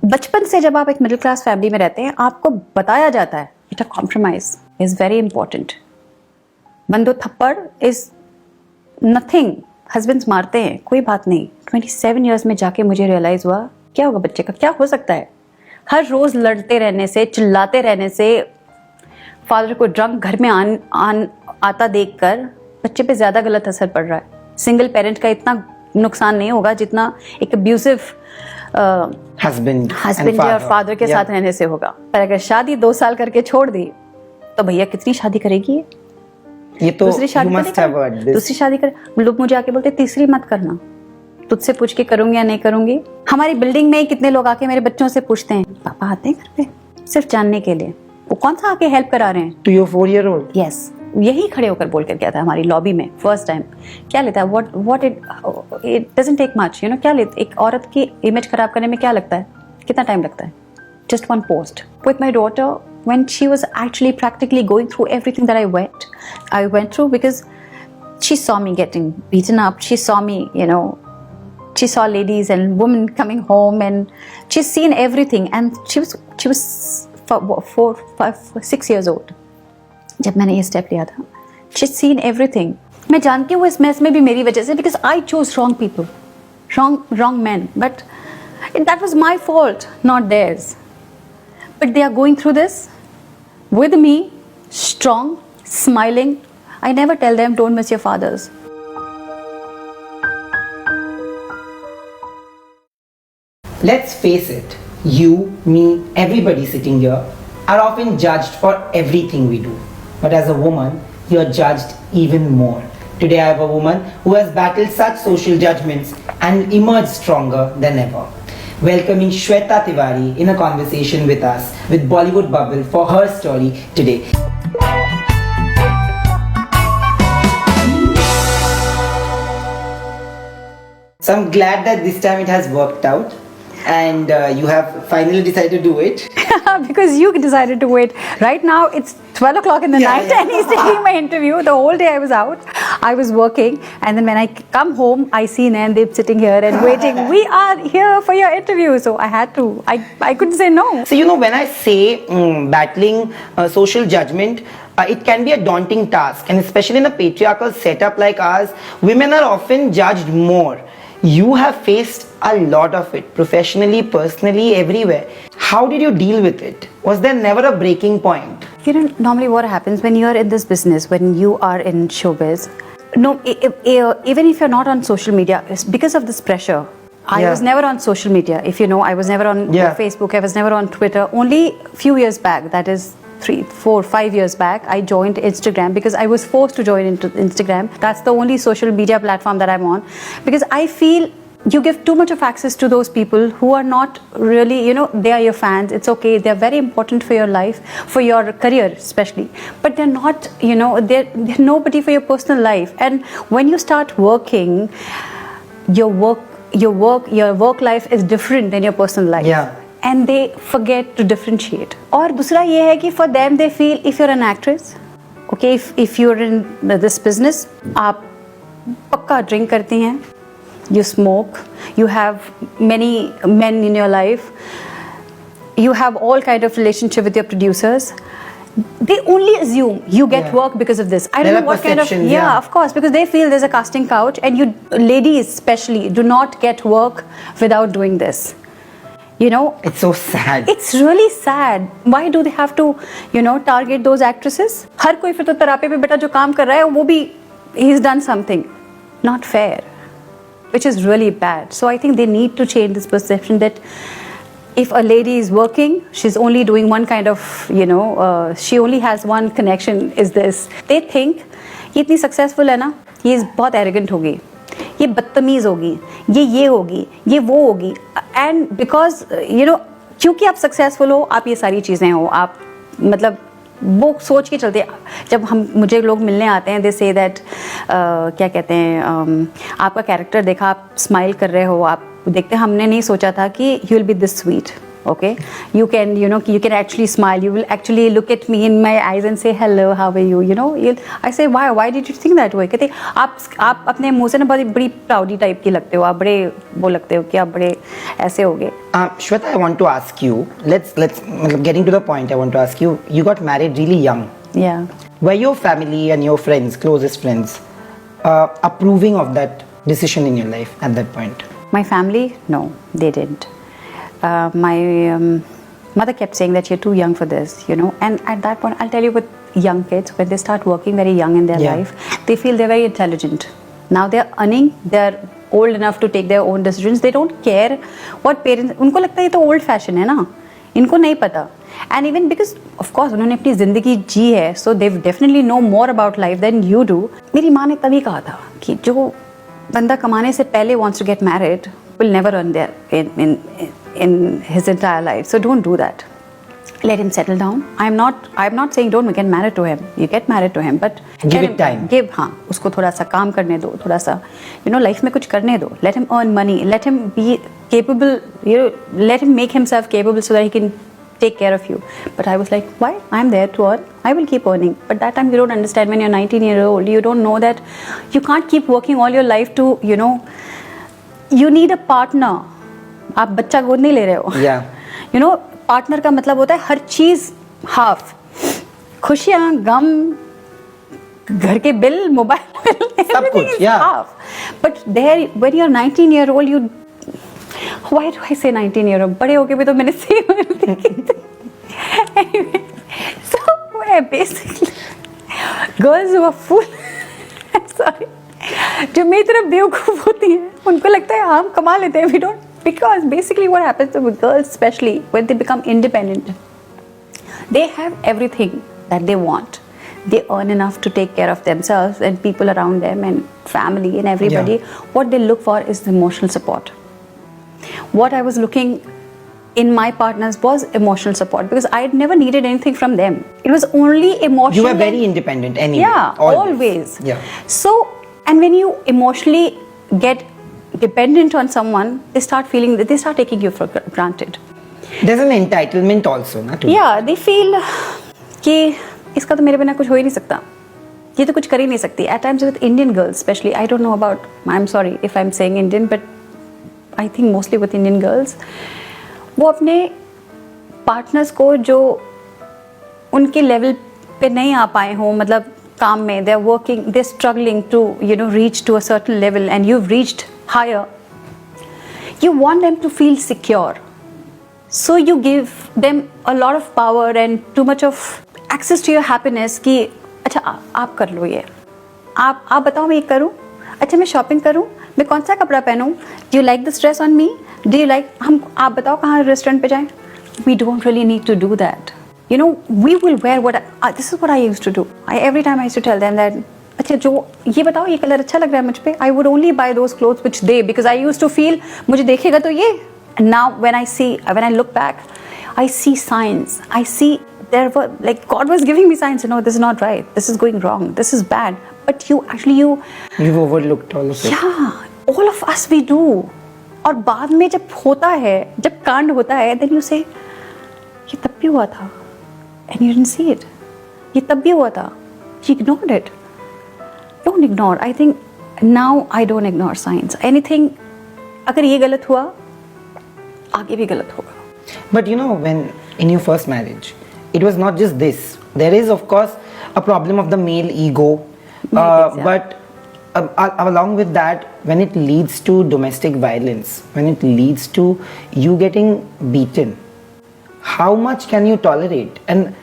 बचपन से जब आप एक मिडिल क्लास फैमिली में रहते हैं, आपको बताया जाता है बेटा कॉम्प्रोमाइज इज वेरी इंपॉर्टेंट, बंदो थप्पड़ इज नथिंग, हस्बैंड्स मारते हैं कोई बात नहीं। 27 ईयर्स में जाके मुझे रियलाइज हुआ क्या होगा बच्चे का, क्या हो सकता है। हर रोज लड़ते रहने से, चिल्लाते रहने से, फादर को ड्रंक घर में आता देखकर बच्चे पे ज्यादा गलत असर पड़ रहा है। सिंगल पेरेंट का इतना नुकसान नहीं होगा जितना एक अब्यूसिव हस्बैंड और फादर के साथ रहने से होगा। पर अगर शादी 2 साल करके छोड़ दी तो भैया कितनी शादी करेगी ये तो दूसरी शादी कर। लोग मुझे आके बोलते तीसरी मत करना, तुझसे पूछ के करूंगी या नहीं करूंगी। हमारी बिल्डिंग में कितने लोग आके मेरे बच्चों से पूछते हैं पापा आते हैं घर पे, सिर्फ जानने के लिए। वो कौन सा आके हेल्प करा रहे हैं? To your 4-year-old? यस, यही खड़े होकर बोल कर गया था हमारी लॉबी में फर्स्ट टाइम। क्या लेता है, what it doesn't take much, you know. क्या लेते, एक औरत की इमेज खराब करने में क्या लगता है, कितना टाइम लगता है? Just one post with my daughter when she was actually practically going through everything that I went through, because she saw me getting beaten up, she saw me, you know, she saw ladies and women coming home, and she's seen everything, and she was 4, 5, 6 years old जब मैंने ये step लिया था। she's seen everything। मैं जानती हूँ इस mess में भी मेरी वजह से, because I chose wrong people, wrong men, but that was my fault, not theirs। But they are going through this with me, strong, smiling. I never tell them don't miss your fathers. Let's face it, you, me, everybody sitting here are often judged for everything we do. But as a woman, you're judged even more. Today I have a woman who has battled such social judgments and emerged stronger than ever. Welcoming Shweta Tiwari in a conversation with us with Bollywood Bubble for her story today. So I'm glad that this time it has worked out and you have finally decided to do it. Because you decided to wait. Right now it's 12 o'clock in the night and he's taking my interview. The whole day I was out. I was working, and then when I come home, I see Nandip sitting here and waiting. We are here for your interview, so I had to. I couldn't say no. So you know, when I say battling social judgment, it can be a daunting task, and especially in a patriarchal setup like ours, women are often judged more. You have faced a lot of it, professionally, personally, everywhere. How did you deal with it? Was there never a breaking point? You know, normally what happens when you're in this business, when you are in showbiz, no, even if you're not on social media, it's because of this pressure. I was never on social media. If you know, I was never on Facebook. I was never on Twitter. Only few years back, that is 3, 4, 5 years back, I joined Instagram because I was forced to join into Instagram. That's the only social media platform that I'm on, because I feel you give too much of access to those people who are not really, you know, they are your fans. It's okay. They're very important for your life, for your career especially. But they're not, you know, they're nobody for your personal life. And when you start working, your work life is different than your personal life. Yeah. And they forget to differentiate. और दूसरा ये है कि for them they feel if you're an actress, okay, if you're in this business, आप पक्का drink करती हैं, you smoke, you have many men in your life, you have all kind of relationship with your producers. They only assume you get work because of this. I don't know what kind of of course, because they feel there's a casting couch, and you ladies especially do not get work without doing this. You know, it's so sad. It's really sad. Why do they have to, you know, target those actresses? हर कोई फिर तो तरापे पे बेटा जो काम कर रहा है वो भी he's done something not fair, which is really bad. So I think they need to change this perception that if a lady is working, she's only doing one kind of, you know, she only has one connection is this. They think ये इतनी successful है ना, ये बहुत arrogant होगी, ये बदतमीज होगी, ये होगी, ये वो होगी। एंड बिकॉज यू नो, क्योंकि आप सक्सेसफुल हो, आप ये सारी चीज़ें हो, आप मतलब वो सोच के चलते। जब मुझे लोग मिलने आते हैं, दे से दैट क्या कहते हैं, आपका कैरेक्टर देखा, आप स्माइल कर रहे हो, आप देखते हैं, हमने नहीं सोचा था कि you will B this sweet. Okay, you can actually smile. You will actually look at me in my eyes and say hello, how are you? You know, I say why did you think that way? कहते आप अपने मुंह से ना बड़ी प्राउडी type की लगते हो, आप बड़े वो लगते हो कि आप बड़े ऐसे हो गए. Shweta, I want to ask you, let's getting to the point, I want to ask you, you got married really young. Yeah. Were your family and your friends, closest friends, approving of that decision in your life at that point? My family, no, they didn't. My mother kept saying that you're too young for this, you know. And at that point, I'll tell you, with young kids, when they start working very young in their life, they feel they're very intelligent. Now they're earning, they're old enough to take their own decisions. They don't care what parents. उनको लगता है ये तो old fashion है ना, इनको नहीं पता. And even because, of course, उन्होंने अपनी जिंदगी जी है, so they definitely know more about life than you do. मेरी माँ ने तभी कहा था कि जो बंदा कमाने से पहले wants to get married will never earn there in his entire life. So don't do that. Let him settle down. I'm not saying don't get married to him. You get married to him, but give it time. हाँ, उसको थोड़ा सा काम करने दो, थोड़ा सा, you know, life में कुछ करने दो. Let him earn money. Let him be capable. You know, let him make himself capable so that he can take care of you. But I was like, why? I'm there to earn. I will keep earning. But that time you don't understand. When you're 19 years old, you don't know that you can't keep working all your life to, you know, you need a partner. आप बच्चा गोद नहीं ले रहे हो. Yeah. You know, partner का मतलब होता है हर चीज हाफ, खुशियां, गम, घर के बिल, मोबाइल बिल, सब कुछ. Yeah. Half. But there, when you're 19 year old, you, why do I say 19 year old? बड़े होके भी तो मैंने सेम देखी थी. Anyway, so basically, girls who are fool, sorry, जो मेरी तरफ बेवकूफ होती हैं, उनको लगता है हम कमा लेते हैं. We don't. Because basically what happens with girls, especially when they become independent, they have everything that they want. They earn enough to take care of themselves and people around them and family and everybody. Yeah. What they look for is the emotional support. What I was looking in my partners was emotional support, because I had never needed anything from them. It was only emotional. You were very independent anyway. Yeah, always. Yeah. So, and when you emotionally get dependent on someone, they start feeling that they start taking you for granted. There's an entitlement also, na? Yeah, they feel कि इसका तो मेरे बिना कुछ हो ही नहीं सकता, ये तो कुछ कर ही नहीं सकती. At times with Indian girls, especially, I don't know about. I'm sorry if I'm saying Indian, but I think mostly with Indian girls, वो अपने partners को जो उनके level पे नहीं आ पाए हों, मतलब काम में, they're working, they're struggling to, you know, reach to a certain level, and you've reached higher. You want them to feel secure, so you give them a lot of power and too much of access to your happiness. कि अच्छा आप कर लो ये, आप बताओ मैं ये करूँ, अच्छा मैं शॉपिंग करूँ, मैं कौन सा कपड़ा पहनूँ, do you like this dress on me, do you like, हम आप बताओ कहाँ रेस्टोरेंट पे जाएं. We don't really need to do that. You know, we will wear what this is what I used to do. Every time I used to tell them that, अच्छा जो ये बताओ ये कलर अच्छा लग रहा है मुझ पे. I would only buy those clothes which they, because I used to feel मुझे देखेगा तो ये. And now when I look back, I see signs. I see there were, like, God was giving me signs. You know, this is not right. This is going wrong. This is bad. But you've overlooked all of it. Yeah, all of us we do. और बाद में जब होता है, जब कांड होता है, then you say ये तब भी हुआ था. And you didn't see it. ये तब भी हुआ था. You ignored it. Don't ignore. I think now I don't ignore signs. Anything, अगर ये गलत हुआ, आगे भी गलत होगा. But you know, when in your first marriage, it was not just this. There is, of course, a problem of the male ego. But along with that, when it leads to domestic violence, when it leads to you getting beaten, how much can you tolerate? And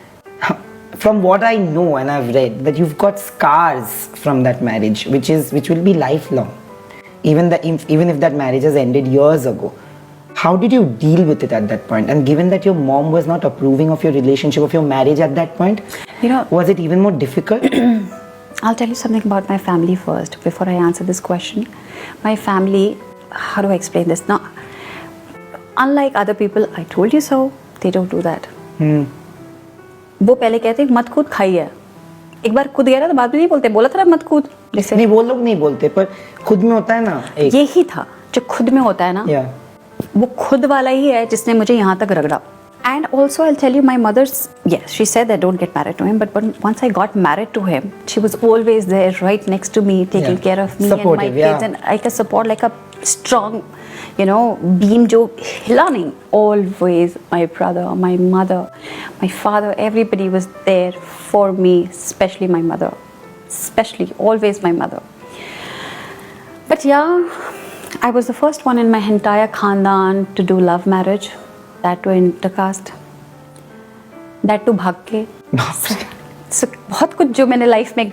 from what I know and I've read, that you've got scars from that marriage, which will be lifelong, even if that marriage has ended years ago. How did you deal with it at that point? And given that your mom was not approving of your relationship, of your marriage at that point, you know, was it even more difficult? I'll tell you something about my family first before I answer this question. My family, how do I explain this? Now, unlike other people, I told you so, they don't do that. वो पहले कहते मत कूद खाई है. एक बार खुद गया ना तो बाद में नहीं बोलते, बोला था मत कूद. जैसे नहीं, वो लोग नहीं बोलते, पर खुद में होता है ना. यही था जो खुद में होता है ना. वो खुद वाला ही है जिसने मुझे यहाँ तक रगड़ा. And also I'll tell you, my mother's, yes, she said that don't get married to him, but once I got married to him, she was always there right next to me, taking care of me supportive, and my kids, and like a support, like a strong beam जो हिला नहीं. Always my brother, my mother, my father, everybody was there for me, especially my mother. Especially, always my mother. But yeah, I was the first one in my entire khandan to do love marriage, that to intercaste, that to भाग के. So, बहुत कुछ जो मैंने life में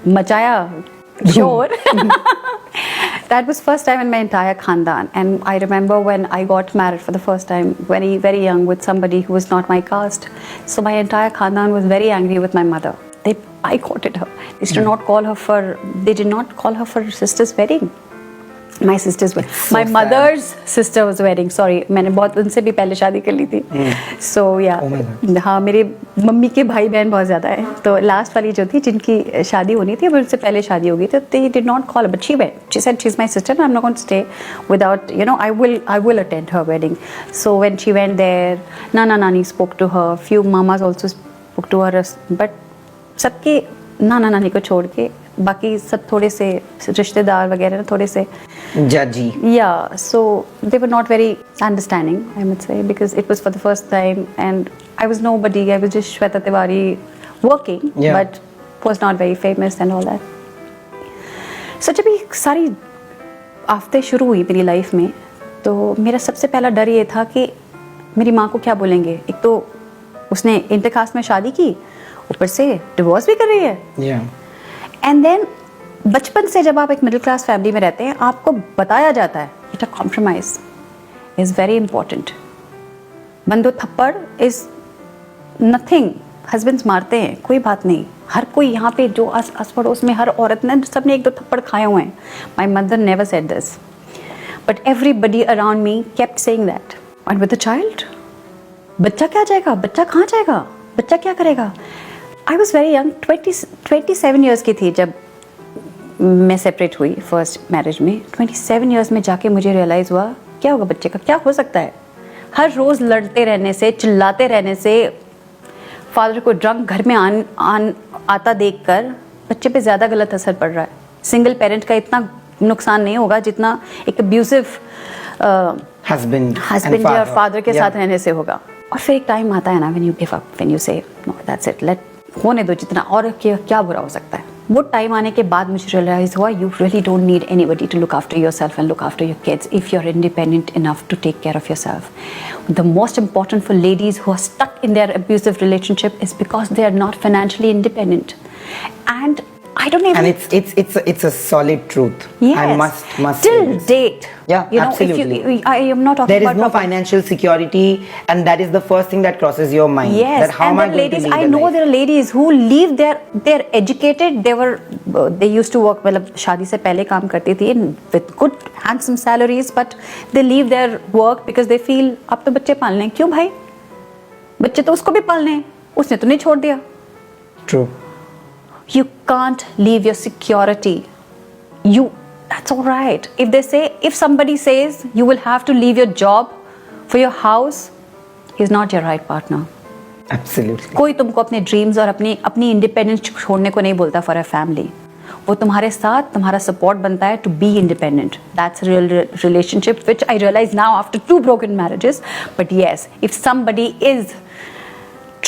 मचाया शोर. That was first time in my entire khandan, and I remember when I got married for the first time, very very young, with somebody who was not my caste. So my entire khandan was very angry with my mother. They boycotted her. They did not call her for her sister's wedding. My sister's wedding. So my mother's sister was wedding. Sorry, मैंने बहुत उनसे भी पहले शादी कर ली थी. So yeah. Oh my God. हाँ, मेरे मम्मी के भाई बहन बहुत ज़्यादा है. तो लास्ट वाली जो थी जिनकी शादी होनी थी, वो उनसे पहले शादी हो गई थी. They did not call her, but she went. She said she's my sister and I'm not going to stay without, I will attend her wedding. So when she went there, Nana Nani spoke to her. Few mamas also spoke to her, but सबके नाना नानी को छोड़ के बाकी सब थोड़े से रिश्तेदार वगैरह थोड़े से judgy. Yeah, so they were not very understanding, I would say, because it was for the first time and I was nobody. I was just Shweta Tiwari working, but was not very famous and all that. So जब ये सारी आफतें शुरू हुई मेरी life में, तो मेरा सबसे पहला डर ये था कि मेरी माँ को क्या बोलेंगे. एक तो उसने इंटरकास्ट में शादी की, ऊपर से डिवोर्स भी कर रही है. एंड देन बचपन से जब आप एक मिडिल क्लास फैमिली में रहते हैं, आपको बताया जाता है बेटा कॉम्प्रोमाइज इज वेरी इंपॉर्टेंट. बंदो थप्पड़ इज नथिंग. हस्बैंड्स मारते हैं, कोई बात नहीं. हर कोई यहाँ पे जो आस पड़ोस में हर औरत ने सबने एक दो थप्पड़ खाए हुए हैं. My mother never said this, but everybody around me kept saying that. And with the child, बच्चा क्या जाएगा, बच्चा कहाँ जाएगा, बच्चा क्या करेगा. I was very young, 27 years की थी जब मैं सेपरेट हुई फर्स्ट मैरिज में. 27 ईयर्स में जाके मुझे रियलाइज़ हुआ क्या होगा बच्चे का, क्या हो सकता है. हर रोज़ लड़ते रहने से, चिल्लाते रहने से, फादर को ड्रंक घर में आता देखकर बच्चे पे ज़्यादा गलत असर पड़ रहा है. सिंगल पेरेंट का इतना नुकसान नहीं होगा जितना एक अब्यूसिव हस्बैंड या फादर के साथ रहने से होगा. और फिर एक टाइम आता है ना, when you give up, when you से नो दैट्स इट, लेट होने दो जितना, और क्या बुरा हो सकता है. वो टाइम आने के बाद मुझे रियलाइज हुआ you really don't need anybody to look after yourself and look after your kids if you are independent enough to take care of yourself. The most important for ladies who are stuck in their abusive relationship is because they are not financially independent. And I don't even. And it's a solid truth. Yes. I must till say this. date. Yeah, absolutely. I am not talking there about is no financial security, and that is the first thing that crosses your mind. Yes, that how and am I the going ladies, to lead I know life? there are ladies who leave they're educated. They used to work, मतलब शादी से पहले काम करती थी with good handsome salaries, but they leave their work because they feel अब तो बच्चे पालने हैं. क्यों भाई, बच्चे तो उसको भी पालने हैं, उसने तो नहीं छोड़ दिया. True. You can't leave your security. That's all right. If somebody says you will have to leave your job for your house, he's not your right partner. Absolutely. कोई तुमको अपने ड्रीम्स और अपनी इंडिपेंडेंस छोड़ने को नहीं बोलता फॉर अ फैमिली. वो तुम्हारे साथ तुम्हारा सपोर्ट बनता है to be independent. That's real relationship which I realise now after 2 broken marriages. But yes, if somebody is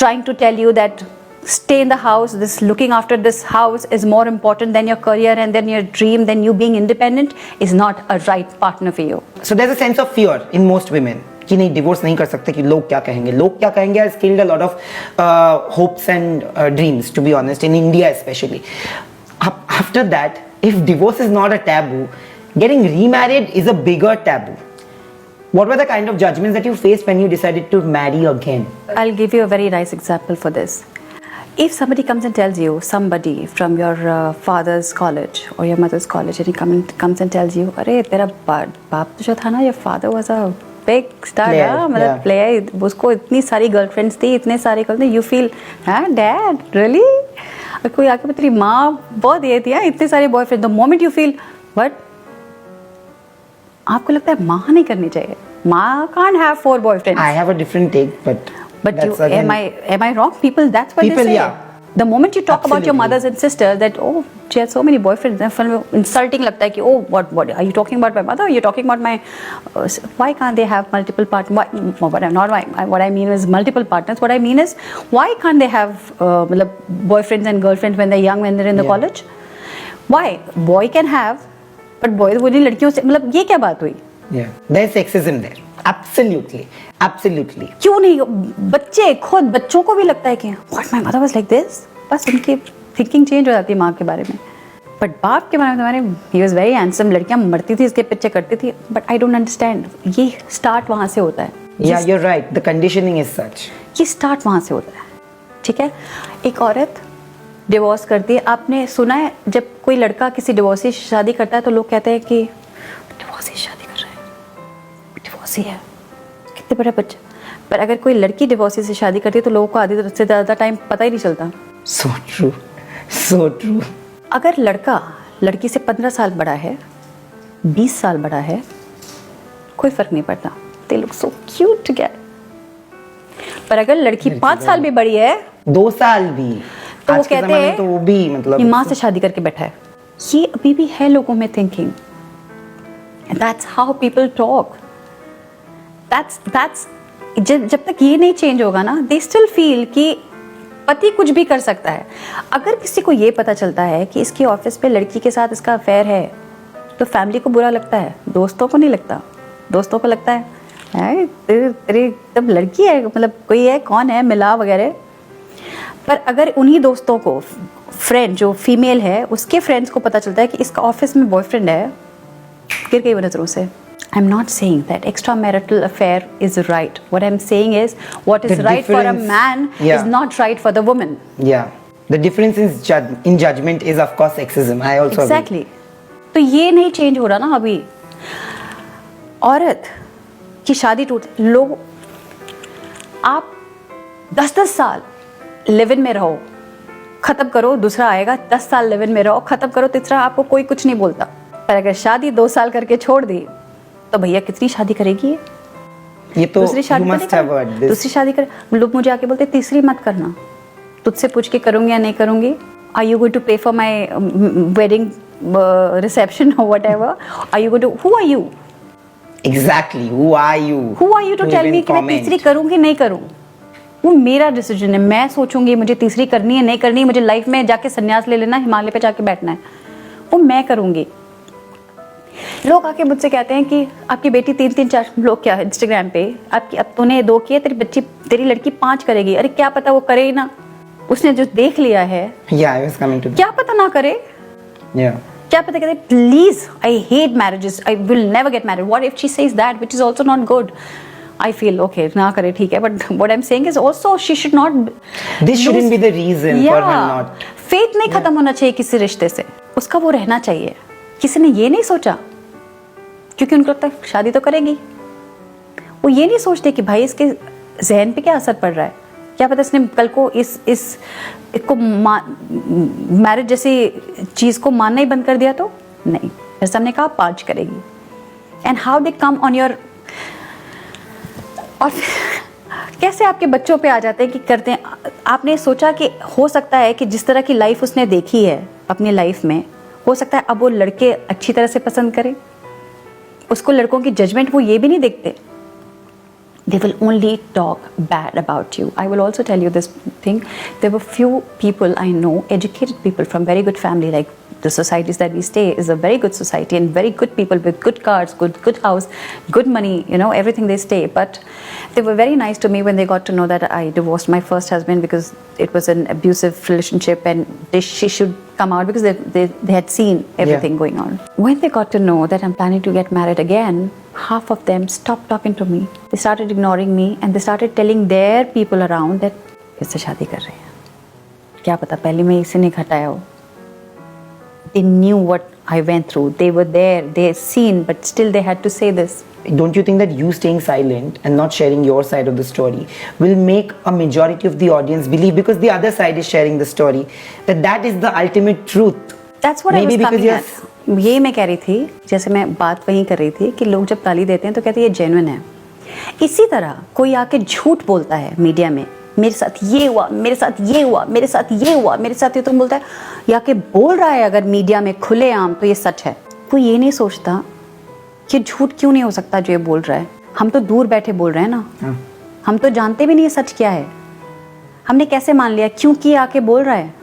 trying to tell you that stay in the house, this looking after this house is more important than your career and then your dream, then you being independent, is not a right partner for you. So there's a sense of fear in most women कि नहीं divorce नहीं कर सकते कि लोग क्या कहेंगे. लोग क्या कहेंगे has killed a lot of hopes and dreams, to be honest, in India especially. After that, if divorce is not a taboo, getting remarried is a bigger taboo. What were the kind of judgments that you faced when you decided to marry again? I'll give you a very nice example for this. If somebody comes and tells you, somebody from your father's college or your mother's college, and he comes and tells you, अरे तेरा बाप जो था ना, your father was a big star, मतलब player, उसको इतनी सारी गर्लफ्रेंड्स थी, इतने सारे गर्लफ्रेंड, you feel, हाँ dad, really? और कोई आके तेरी माँ बहुत ये थी, इतने सारे boyfriend. The moment you feel, what? आपको लगता है माँ नहीं करनी चाहिए. माँ can't have 4 boyfriends. I have a different take, but you, am I wrong? People, that's what people, they say. Yeah. The moment you talk about your Absolutely. mothers and sisters that oh she had so many boyfriends, then फिर insulting लगता है कि oh what are you talking about my mother? You're talking about my why can't they have multiple partners? What I mean is multiple partners. What I mean is why can't they have मतलब boyfriends and girlfriends when they're young, when they're in the college? Why boy can have but boy वो नहीं लड़कियों से मतलब ये क्या बात हुई? Yeah, there's sexism there. Absolutely. क्यों नहीं? बच्चे खुद बच्चों को भी लगता है कि what my mother was like this, बस उनकी थिंकिंग चेंज हो जाती है माँ के बारे में. बट बाप के बारे में तुम्हारे ही वाज वेरी हैंडसम, लड़कियां मरती थी इसके पीछे करती थी. बट आई डोंट अंडरस्टैंड, ये स्टार्ट वहां से होता है. Yeah, you're right. The conditioning is such. ये स्टार्ट वहां से होता है. ठीक है, एक औरत डिवोर्स करती है. आपने सुना है जब कोई लड़का किसी डिवोर्सी से शादी करता है तो लोग कहते हैं कि डिवोर्सी से शादी कर रहा है, डिवोर्सी है, कितने बड़े बच्चे. पर अगर कोई लड़की डिवोर्सी से शादी करती है तो लोगों को आधी से ज़्यादा टाइम पता ही नहीं चलता. So true. अगर लड़का लड़की से 15 साल बड़ा है, 20 साल बड़ा है, कोई फर्क नहीं पड़ता. They look so cute together. पर अगर लड़की 5 साल भी बड़ी है, 2 साल भी, तो वो आज के कहते ज़माने हैं में तो वो भी मतलब ये माँ से शादी करके बैठा है. ये अभी भी है लोगों में thinking. That's how people talk. That's जब तक ये नहीं चेंज होगा ना, they still feel कि पति कुछ भी कर सकता है. अगर किसी को ये पता चलता है कि इसकी ऑफिस पे लड़की के साथ इसका अफेयर है तो फैमिली को बुरा लगता है, दोस्तों को नहीं लगता. दोस्तों को लगता है तेरी तब लड़की है, मतलब कोई है, कौन है, मिला वगैरह. पर अगर उन्हीं दोस्तों को फ्रेंड जो फीमेल है उसके फ्रेंड्स को पता चलता है कि इसका ऑफिस में बॉयफ्रेंड है, गिर गई वो नजरों से. I'm not saying that extramarital affair is right. What I'm saying is what is The right for a man yeah. is not right for the woman. Yeah. The difference in judgment is of course sexism. I also Exactly. तो ये नहीं change हो रहा ना अभी. औरत की शादी टूट, लोग आप 10-10 साल लिव इन में रहो, खत्म करो, दूसरा आएगा. 10 साल लिव इन में रहो, खत्म करो, तीसरा, आपको कोई कुछ नहीं बोलता. पर अगर शादी 2 साल करके छोड़ दी तो भैया कितनी शादी करेगी ये तो दूसरी शादी you must have heard this. दूसरी शादी कर. लोग मुझे आके बोलते तीसरी मत करना, तुझसे पूछ के करूंगी या नहीं करूंगी. Are you going to pay for my wedding reception और whatever? Are you going to, who are you? Exactly. Who are you? Who are you to tell me कि मैं तीसरी करूंगी नहीं करूं? वो मेरा डिसीजन है. मैं सोचूंगी मुझे तीसरी करनी है नहीं करनी है, मुझे लाइफ में जाके संन्यास ले लेना, हिमालय पे जाके बैठना है, वो मैं करूंगी. लोग आके मुझसे कहते हैं कि आपकी बेटी 3-4 लोग क्या है इंस्टाग्राम पे, आपकी अब तूने 2 किए, तेरी लड़की 5 करेगी. अरे क्या पता वो करे ही ना, उसने जो देख लिया है. Yeah, I was coming to that. क्या पता ना करे. Yeah. क्या पता कहते please I hate marriages, I will never get married. What if she says that which is also not good? I feel okay ना करे, ठीक है, but what I'm saying is also she should not. This shouldn't be the reason for her not. Faith नहीं खत्म होना चाहिए किसी रिश्ते से, उसका वो रहना चाहिए. किसी ने ये नहीं सोचा, क्योंकि उनको लगता है शादी तो करेगी. वो ये नहीं सोचते कि भाई इसके जहन पे क्या असर पड़ रहा है, क्या पता इसने कल को इसको मैरिज जैसी चीज को मानना ही बंद कर दिया तो. नहीं, फिर सबने कहा 5 करेगी. And how they come on your. और कैसे आपके बच्चों पे आ जाते हैं कि करते हैं. आपने सोचा कि हो सकता है कि जिस तरह की लाइफ उसने देखी है अपनी लाइफ में, हो सकता है अब वो लड़के अच्छी तरह से पसंद करें. उसको लड़कों की जजमेंट वो ये भी नहीं देखते. They will only talk bad about you. I will also tell you this thing. There were few people I know, educated people from very good family, like the societies that we stay is a very good society and very good people with good cars, good house, good money, you know, everything they stay. But they were very nice to me when they got to know that I divorced my first husband because it was an abusive relationship and she should come out because they had seen everything going on. When they got to know that I'm planning to get married again, half of them stopped talking to me. They started ignoring me and they started telling their people around that इससे शादी कर रहे हैं, क्या पता पहले में इसी ने घटाया हो. They knew what I went through. They were there, they had seen, but still they had to say this. Don't you think that you staying silent and not sharing your side of the story will make a majority of the audience believe, because the other side is sharing the story, that is the ultimate truth? That's what Maybe I was coming because at. ये मैं कह रही थी, जैसे मैं बात वहीं कर रही थी कि लोग जब गाली देते हैं तो कहते हैं ये जेन्युइन है. इसी तरह कोई आके झूठ बोलता है मीडिया में, मेरे साथ ये हुआ, मेरे साथ ये हुआ, मेरे साथ ये हुआ, मेरे साथ ये। तुम बोलता है या कि बोल रहा है अगर मीडिया में खुलेआम तो ये सच है। कोई ये नहीं सोचता कि झूठ क्यों नहीं हो सकता जो ये बोल रहा है। हम तो दूर बैठे बोल रहे हैं ना, हम तो जानते भी नहीं है सच क्या है। हमने कैसे मान लिया? क्योंकि आके बोल रहा है,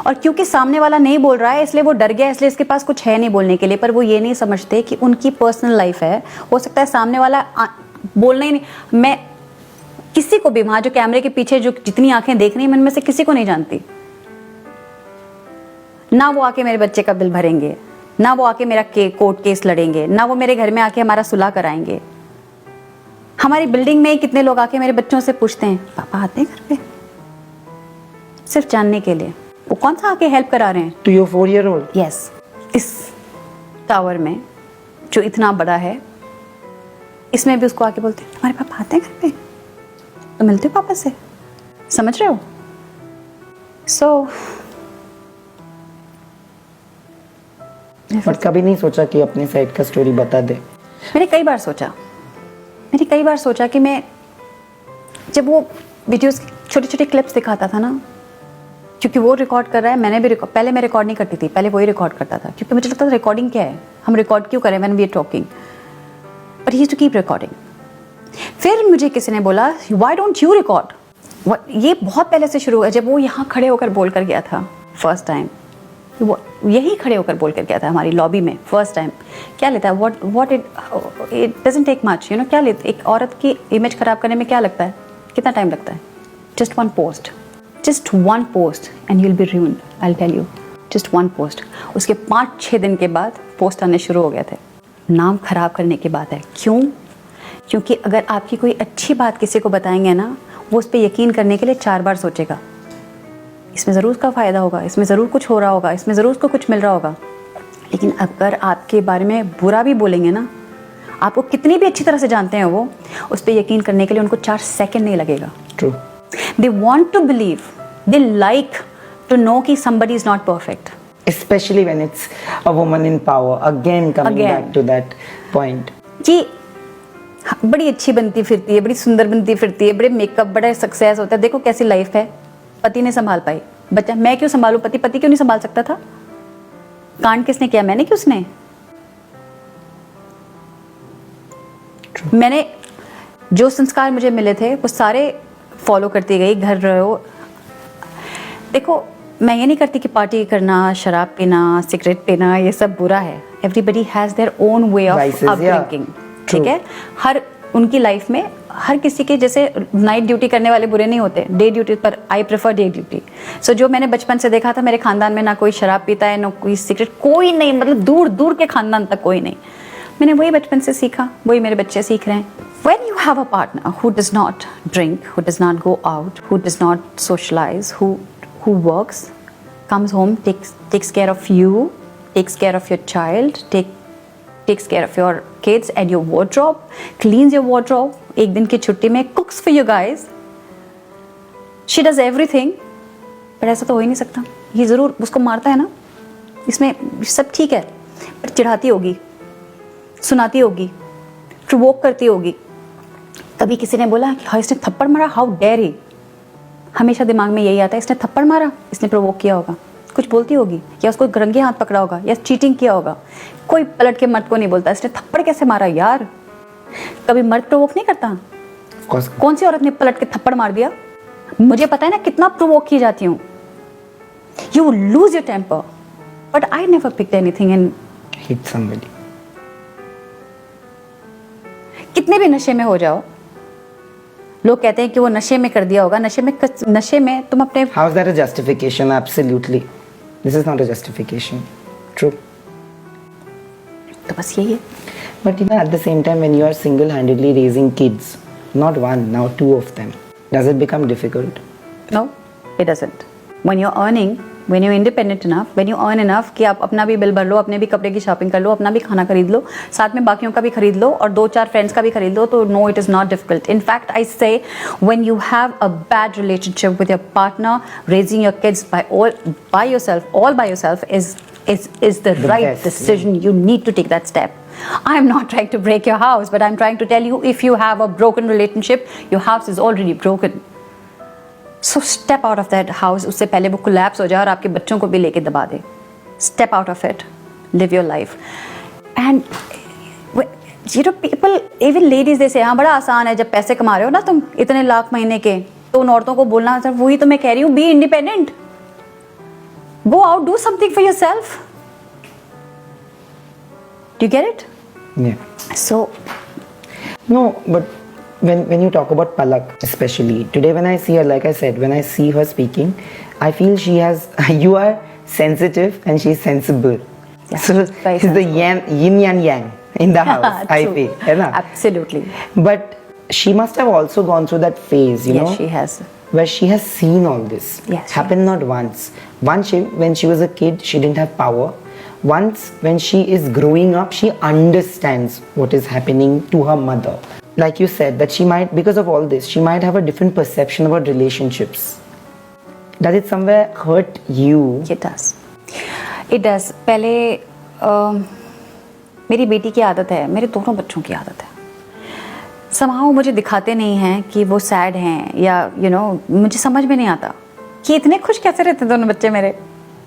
और क्योंकि सामने वाला नहीं बोल रहा है इसलिए वो डर गया, इसलिए इसके पास कुछ है नहीं बोलने के लिए। पर वो ये नहीं समझते कि उनकी पर्सनल लाइफ है, हो सकता है सामने वाला बोलना ही नहीं। मैं किसी को भी वहां जो कैमरे के पीछे जो जितनी आंखें देख रही हैं, मैं उनमें से किसी को नहीं जानती। ना वो आके मेरे बच्चे का बिल भरेंगे, ना वो आके मेरा कोर्ट केस लड़ेंगे, ना वो मेरे घर में आके हमारा सुलह कराएंगे। हमारी बिल्डिंग में ही कितने लोग आके मेरे बच्चों से पूछते हैं पापा आते हैं घर पे, सिर्फ जानने के लिए। वो कौन सा आके हेल्प करा रहे हैं? To your 4-year-old? यस। इस टावर में जो इतना बड़ा है, इसमें भी उसको आके बोलते हैं तुम्हारे पापा आते हैं घर पे, तो मिलते हो पापा से। समझ रहे हो? सो बट कभी नहीं सोचा कि अपने साइड का स्टोरी बता दे? मैंने कई बार सोचा कि मैं जब वो वीडियोस छोटी छोटी क्लिप्स दिखाता था ना, क्योंकि वो रिकॉर्ड कर रहा है, मैंने भी पहले मैं रिकॉर्ड नहीं करती थी, पहले वही रिकॉर्ड करता था, क्योंकि मुझे लगता था रिकॉर्डिंग क्या है, हम रिकॉर्ड क्यों करें when we are talking, but he used to keep recording. फिर मुझे किसी ने बोला व्हाई डोंट यू रिकॉर्ड। ये बहुत पहले से शुरू हुआ, जब वो यहाँ खड़े होकर बोल कर गया था फर्स्ट टाइम, वो यही खड़े होकर बोल कर गया था हमारी लॉबी में फर्स्ट टाइम। क्या लेता है, what it doesn't take much, you know. क्या लेते, एक औरत की इमेज खराब करने में क्या लगता है, कितना टाइम लगता है? Just one post and you will be ruined, I tell you. Just one post. उसके 5-6 दिन के बाद पोस्ट आने शुरू हो गए थे। नाम खराब करने की बात है। क्यों? क्योंकि अगर आपकी कोई अच्छी बात किसी को बताएंगे ना, वो उस पर यकीन करने के लिए 4 बार सोचेगा, इसमें ज़रूर उसका फ़ायदा होगा, इसमें ज़रूर कुछ हो रहा होगा, इसमें ज़रूर उसको कुछ मिल रहा होगा। लेकिन अगर आपके बारे में बुरा भी बोलेंगे ना, आपको कितनी भी अच्छी तरह से जानते हैं वो, उस पर यकीन करने के लिए उनको 4 सेकंड नहीं लगेगा। True. They want to believe, they like to know कि somebody is not perfect. Especially when it's a woman in power. Again coming back to that point. कि बड़ी अच्छी बनती फिरती है, बड़ी सुंदर बनती फिरती है, बड़े मेकअप, बड़ा सक्सेस होता है, देखो कैसी लाइफ है, पति ने संभाल पाई, बच्चा मैं क्यों संभालूं, पति क्यों नहीं संभाल सकता था? कांड किसने किया, मैंने कि उसने? मैंने जो संस्कार मुझे मिले थे वो सारे फॉलो करती गई। घर रहो, देखो मैं ये नहीं करती कि पार्टी करना, शराब पीना, सिगरेट पीना ये सब बुरा है। Everybody has their own way of upbringing, ठीक है? हर उनकी लाइफ में हर किसी के, जैसे नाइट ड्यूटी करने वाले बुरे नहीं होते, डे ड्यूटी, पर आई प्रेफर डे ड्यूटी। सो जो मैंने बचपन से देखा था, मेरे खानदान में ना कोई शराब पीता है, ना कोई सिगरेट, कोई नहीं, मतलब दूर दूर के खानदान तक कोई नहीं। मैंने वही बचपन से सीखा, वही मेरे बच्चे सीख रहे हैं। When you have a partner who does not drink, who does not go out, who does not socialize, who works, comes home, takes care of you, takes care of your child, takes care of your kids and your wardrobe, cleans your wardrobe, एक दिन की छुट्टी में cooks for you guys, she does everything, पर ऐसा तो हो ही नहीं सकता। ये ज़रूर उसको मारता है ना, इसमें सब ठीक है, पर चिढ़ाती होगी, सुनाती होगी, प्रोवोक करती होगी। कभी किसी ने बोला कि हाँ इसने थप्पड़ मारा, हाउ डेयर ही, हमेशा दिमाग में यही आता है, इसने थप्पड़ मारा, इसने प्रोवोक किया होगा, कुछ बोलती होगी, या उसको रंगे हाथ पकड़ा होगा, या चीटिंग किया होगा। कोई पलट के मर्द को नहीं बोलता इसने थप्पड़ कैसे मारा यार। कभी मर्द प्रोवोक नहीं करता? कौन सी औरत ने पलट के थप्पड़ मार दिया? मुझे पता है ना कितना प्रोवोक की जाती हूँ। You lose your temper, but I never picked anything and hit somebody. कितने भी नशे में हो जाओ, लोग कहते हैं कि वो नशे में कर दिया होगा, नशे में तुम अपने। How is that a justification? Absolutely, this is not a justification. True. तो बस यही है। But you know, at the same time, when you are single-handedly raising kids, not one, now 2 of them, does it become difficult? No, it doesn't. When you're earning, when you're independent enough, when you earn enough कि आप अपना भी bill भर लो, अपने भी कपड़े की shopping कर लो, अपना भी खाना खरीद लो, साथ में बाकियों का भी खरीद लो, और 2-4 फ्रेंड्स का भी खरीद लो, तो no, it is not difficult. In fact, I say when you have a bad relationship with your partner, raising your kids all by yourself is the right best, decision. You need to take that step. I am not trying to break your house, but I'm trying to tell you, if you have a broken relationship, your house is already broken. So step out of that house, उससे पहले वो collapse हो जाए और आपके बच्चों को भी लेके दबा दे. Step out of it, live your life. And you know people, even ladies, they say हाँ बड़ा आसान है, जब पैसे कमा रहे हो ना तुम इतने लाख महीने के, तो उन औरतों को बोलना, वही तो मैं कह रही हूँ, be independent, go out, do something for yourself. Do you get it? Yeah. So No, but when you talk about Palak, especially today, when I see her, like I said, when I see her speaking, I feel she has. You are sensitive and she's sensible. Yeah, So very it's the yin and yang in the house. I True. feel, है ना? Absolutely. But she must have also gone through that phase, you Yes, know, she has. where she has seen all this Yes, she happen not once. Once when she was a kid, she didn't have power. Once when she is growing up, she understands what is happening to her mother. Like you said, that she might, because of all this, she might have a different perception about relationships. Does it somewhere hurt you? It does. It does. पहले मेरी बेटी की आदत है, मेरे दोनों बच्चों की आदत है, somehow मुझे दिखाते नहीं हैं कि वो सैड हैं, या you know मुझे समझ में नहीं आता कि इतने खुश कैसे रहते दोनों बच्चे मेरे,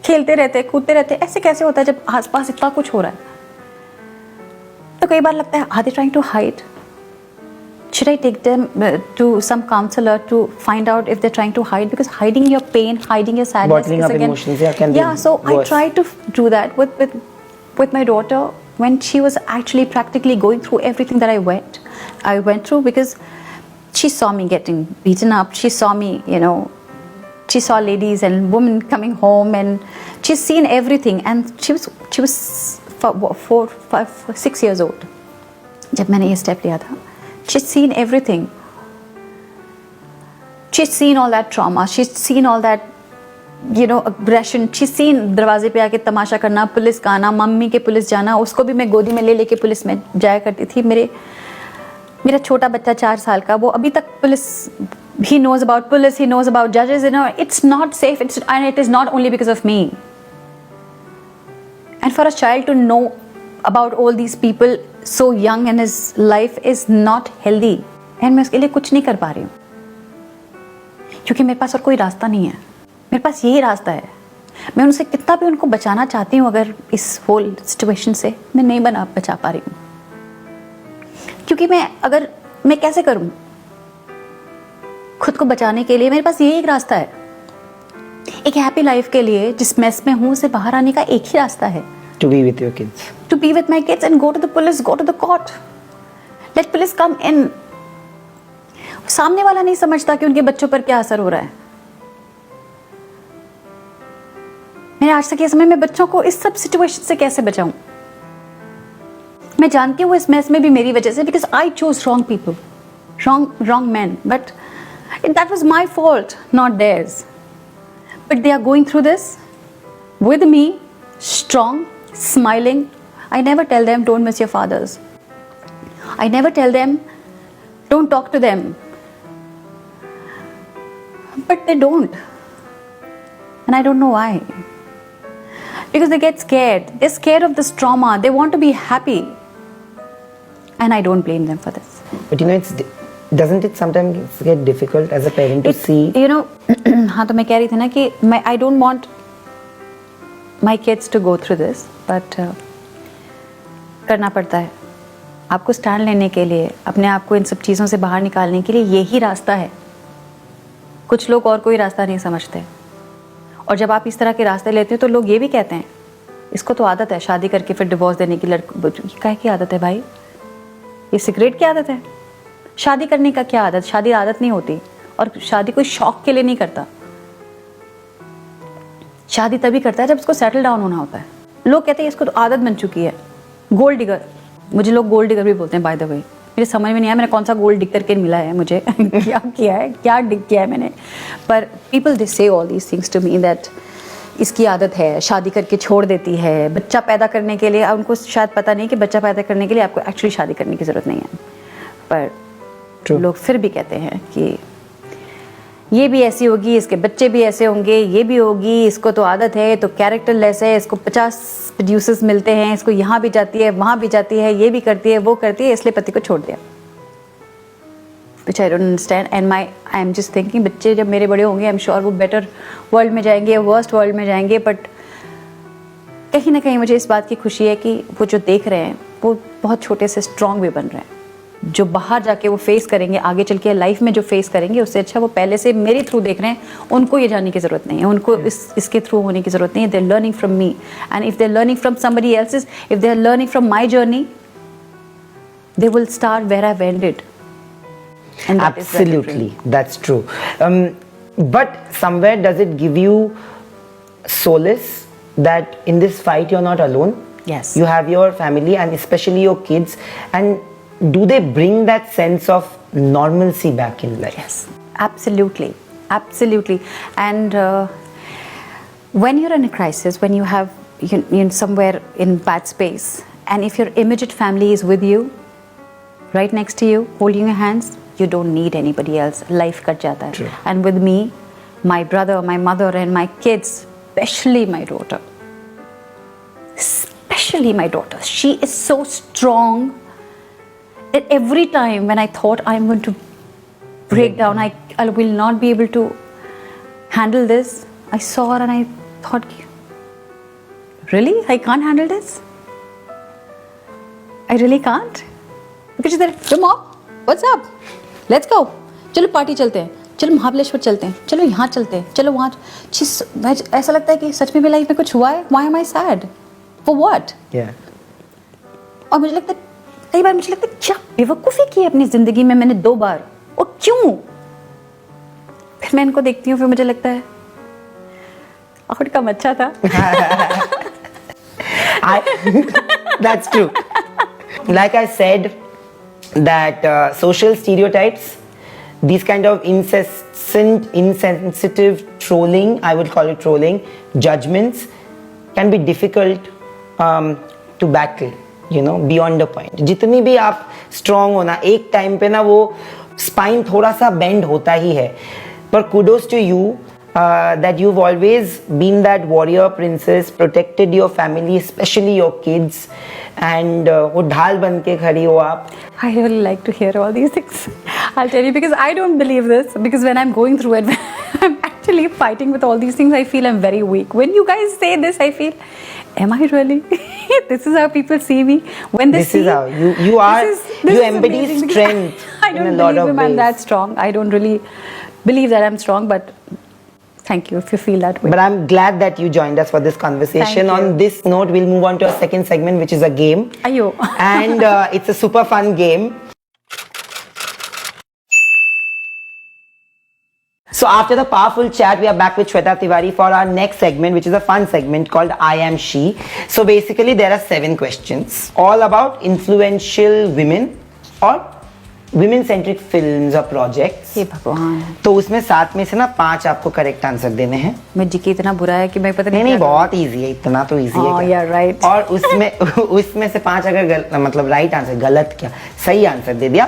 खेलते रहते, कूदते रहते, ऐसे कैसे होता है जब आसपास इतना कुछ हो रहा है. तो कई बार लगता है, are they trying to hide? Should I take them to some counselor to find out if they're trying to hide? Because hiding your pain, hiding your sadness Bottling is up again, emotions, yeah, can be so I worse. try to do that with my daughter when she was actually practically going through everything that I went through, because she saw me getting beaten up, she saw me, you know, she saw ladies and women coming home, and she's seen everything, and she was 4, 5, 6 years old जब मैंने ये step लिया था. She's seen everything. She's seen all that trauma. She's seen all that, you know, aggression. She's seen दरवाजे पे आके तमाशा करना, police का आना, मम्मी के पुलिस जाना, उसको भी मैं गोदी में ले लेके पुलिस में जाया करती थी. मेरा छोटा बच्चा 4 साल का, वो अभी तक police, he knows about police, he knows about judges, you know, it's not safe, and it is not only because of me. And for a child to know about all these people so young in his life is not healthy. And मैं उसके लिए कुछ नहीं कर पा रही हूँ, क्योंकि मेरे पास और कोई रास्ता नहीं है, मेरे पास यही रास्ता है. मैं उनसे कितना भी उनको बचाना चाहती हूँ, अगर इस होल सिचुएशन से मैं नहीं बचा पा रही हूँ, क्योंकि मैं कैसे करूँ खुद को बचाने के लिए. मेरे पास यही एक रास्ता है, एक हैप्पी लाइफ के लिए, जिस मेस में हूँ उसे बाहर आने का एक ही रास्ता है. To be with your kids. To be with my kids and go to the police, go to the court. Let police come in. सामने वाला नहीं समझता कि उनके बच्चों पर क्या असर हो रहा है. मैंने आज तक ये समय में बच्चों को इस सब सिचुएशन से कैसे बचाऊं. मैं जानती हूँ इस मैस में भी मेरी वजह से, because I chose wrong people, wrong men, but that was my fault, not theirs. But they are going through this with me, strong, smiling. I never tell them don't miss your fathers. I never tell them don't talk to them. But they don't. And I don't know why. Because they get scared. They're scared of this trauma. They want to be happy. And I don't blame them for this. But you know, doesn't it sometimes get difficult as a parent to see? You know, हाँ, तो मैं कह रही थी ना कि I don't want my kids to go through this, but करना पड़ता है. आपको स्टैंड लेने के लिए, अपने आप को इन सब चीज़ों से बाहर निकालने के लिए यही रास्ता है. कुछ लोग और कोई रास्ता नहीं समझते, और जब आप इस तरह के रास्ते लेते हो तो लोग ये भी कहते हैं इसको तो आदत है शादी करके फिर डिवोर्स देने की. काहे की आदत है भाई? ये सिगरेट की आदत है? शादी करने का क्या आदत? शादी आदत नहीं होती, और शादी कोई शौक के लिए नहीं करता. शादी तभी करता है जब उसको सेटल डाउन होना होता है. लोग कहते हैं इसको तो आदत बन चुकी है. गोल्ड डिगर, मुझे लोग गोल्ड डिगर भी बोलते हैं बाय द वे. मेरे समझ में नहीं आया मैंने कौन सा गोल्ड डिग करके मिला है मुझे क्या किया है, क्या डिग किया है मैंने. पर people they say all these things to me that इसकी आदत है, शादी करके छोड़ देती है. बच्चा पैदा करने के लिए, उनको शायद पता नहीं कि बच्चा पैदा करने के लिए आपको एक्चुअली शादी करने की ज़रूरत नहीं है. पर लोग फिर भी कहते हैं कि ये भी ऐसी होगी, इसके बच्चे भी ऐसे होंगे, ये भी होगी, इसको तो आदत है, तो कैरेक्टर लेस है, इसको 50 प्रोड्यूसर्स मिलते हैं, इसको यहाँ भी जाती है, वहाँ भी जाती है, ये भी करती है, वो करती है, इसलिए पति को छोड़ दिया. which I don't understand. And I am just thinking, बच्चे जब मेरे बड़े होंगे, I'm sure वो better world में जाएंगे या worst world में जाएंगे, but कहीं ना कहीं मुझे इस बात की खुशी है कि वो जो देख रहे हैं वो बहुत छोटे से स्ट्रॉन्ग भी बन रहे हैं. जो बाहर जाके वो फेस करेंगे, आगे चल के लाइफ में जो फेस करेंगे, उससे अच्छा वो पहले से मेरे थ्रू देख रहे हैं. उनको ये जानने की ज़रूरत नहीं है, उनको इसके थ्रू होने की ज़रूरत नहीं है. They are learning from me, and if they are learning from somebody else's, if they are learning from my journey, they will start where I've ended. And that Absolutely, that's true. But somewhere does it give you solace that in this fight you're not alone? Yes. You have your family and especially your kids. And do they bring that sense of normalcy back in life? Yes, absolutely, absolutely. And when you're in a crisis, when you have you're somewhere in bad space, and if your immediate family is with you, right next to you, holding your hands, you don't need anybody else. Life cut jata hai. True. And with me, my brother, my mother, and my kids, especially my daughter, she is so strong that every time when I thought I'm going to break down, I will not be able to handle this, I saw her and I thought, really? I can't handle this? I really can't? Because she's like, hey mom, what's up? Let's go. चलो party चलते हैं, चलो महाबलेश्वर चलते हैं, चलो यहाँ चलते हैं, चलो वहाँ. ऐसा लगता है कि सच में मेरी लाइफ में कुछ हुआ है. Why am I sad? For what? Yeah. और मुझे लगता है, कई बार मुझे लगता है क्या बेवकूफ़ी की है अपनी ज़िंदगी में मैंने 2 बार, और क्यों? फिर मैं इनको देखती हूँ, फिर मुझे लगता है आउटकम अच्छा था. That's true. Like I said, that social stereotypes, these kind of incessant, insensitive trolling, I would call it trolling, judgments can be difficult to battle, you know, beyond a point. जितनी भी आप strong हो ना, एक time पे ना वो spine थोड़ा सा bend होता ही है. पर kudos to you that you've always been that warrior princess, protected your family, especially your kids, and वो ढाल बन के खड़ी हो आप. I really like to hear all these things. I'll tell you, because I don't believe this, because when I'm going through it, I'm actually fighting with all these things, I feel I'm very weak. When you guys say this, I feel, am I really? This is how people see me. When they see, This is how you are. You embody strength I don't in a lot believe of I'm ways. that strong. I don't really believe that I'm strong, but thank you if you feel that way. But I'm glad that you joined us for this conversation. Thank you. On this note, we'll move on to our second segment, which is a game. Ayo. And it's a super fun game. So after the powerful chat, we are back with Shweta Tiwari for our next segment, which is a fun segment called I Am She. So basically, there are 7 questions, all about influential women or women-centric films or projects. हे भगवान, तो उसमें 7 में से ना 5 आपको correct answer देने हैं. मैं जी के इतना बुरा है कि मैं पता नहीं. नहीं बहुत इजी है, इतना तो इजी है. Oh, क्या? yeah, right. और उसमें से 5 अगर मतलब राइट आंसर, गलत क्या, सही आंसर दे दिया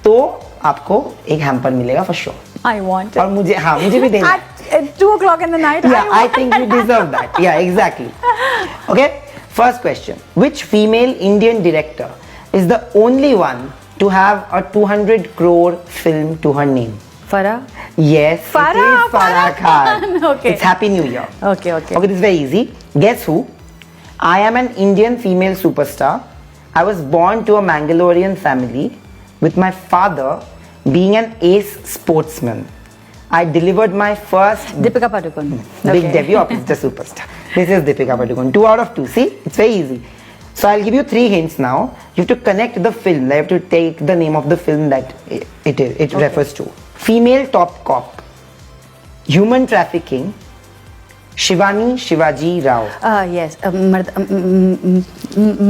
तो आपको एक हैम्पर मिलेगा for sure. I want it. और मुझे भी देना. At 2 o'clock in the night. Yeah, I think you deserve that. Yeah, exactly. Okay, first question. Which female Indian director is the only one to have a 200 crore film to her name? Farah? Yes, Farah, it is Farah Khan. Okay. It's Happy New Year. Okay. Okay, this is very easy. Guess who? I am an Indian female superstar. I was born to a Mangalorean family with my father being an ace sportsman. I delivered my first Deepika Padukone. big debut of the superstar. This is Deepika Padukone. 2 out of 2. See, it's very easy. So I'll give you 3 hints now. You have to connect the film. You have to take the name of the film that it refers to. Female top cop, human trafficking, Shivani Shivaji Rao. Yes.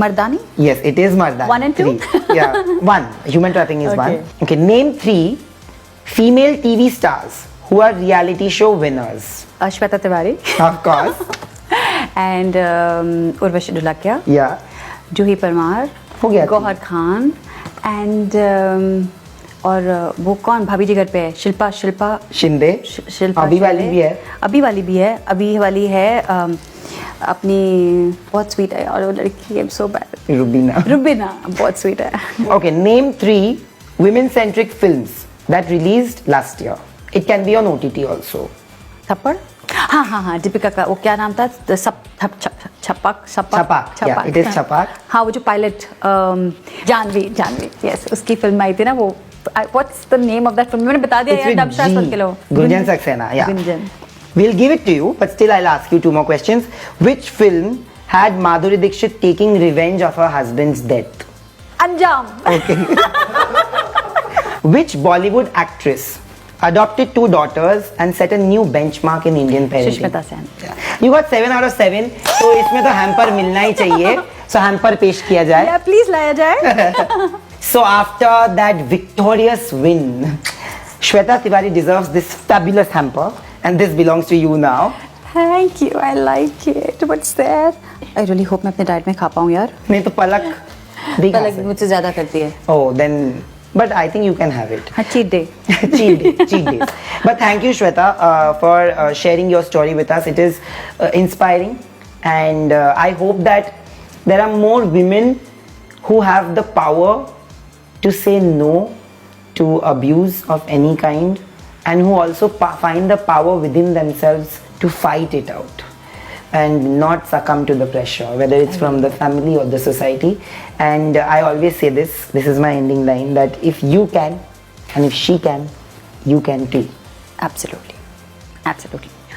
Mardani? Yes, it is Mardani. 1 and 2? 3. Yeah, 1. Human trafficking is Okay. 1. Okay, name 3 female TV stars who are reality show winners. Shweta Tiwari. Of course. And Urvashi Dulakia. Yeah. Juhi Parmar. हो गया. Gauhar Khan. And और वो कौन भाभी जी घर पे है? शिल्पा शिंदे. शिल्पा अभी वाली भी है. अभी वाली है अपनी बहुत स्वीट है, और वो लड़की है सो बैड. रुबीना बहुत स्वीट है. Okay, name 3 women-centric films that released last year. It can be on OTT also. थप्पड़ हाँ दीपिका का वो क्या नाम था छपाक Yeah, it is छपाक. हाँ वो जो पायलट जानवी यस उसकी फिल्म आई थी ना वो what's the name of that film मैंने बता दिया यार डबशास बन के लो Gunjan Saxena. Yeah, Gunjan. we'll give it to you, but still I'll ask you two more questions. Which film had Madhuri Dixit taking revenge of her husband's death? अंजाम. Okay. Which Bollywood actress adopted 2 daughters and set a new benchmark in Indian parenting? Sushmita Sen. You got 7 out of 7. तो इसमें तो hamper मिलना ही चाहिए. So hamper पेश किया जाए. या प्लीज लाया जाए. So after that victorious win, Shweta Tiwari deserves this fabulous hamper, and this belongs to you now. Thank you, I like it. What's there? I really hope मैं अपने डाइट में खा पाऊँ यार. नहीं तो पलक भी खा पलक सकती. मुझसे ज्यादा करती है. Oh, then, but I think you can have it. हाँ cheat day. cheat days. But thank you, Shweta, for sharing your story with us. It is inspiring, and I hope that there are more women who have the power to say no to abuse of any kind, and who also find the power within themselves to fight it out and not succumb to the pressure, whether it's from the family or the society. And I always say this is my ending line, that if you can and if she can, you can too. Absolutely.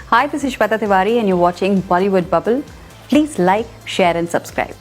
Hi, this is Shweta Tiwari and you're watching Bollywood Bubble. Please like, share and subscribe.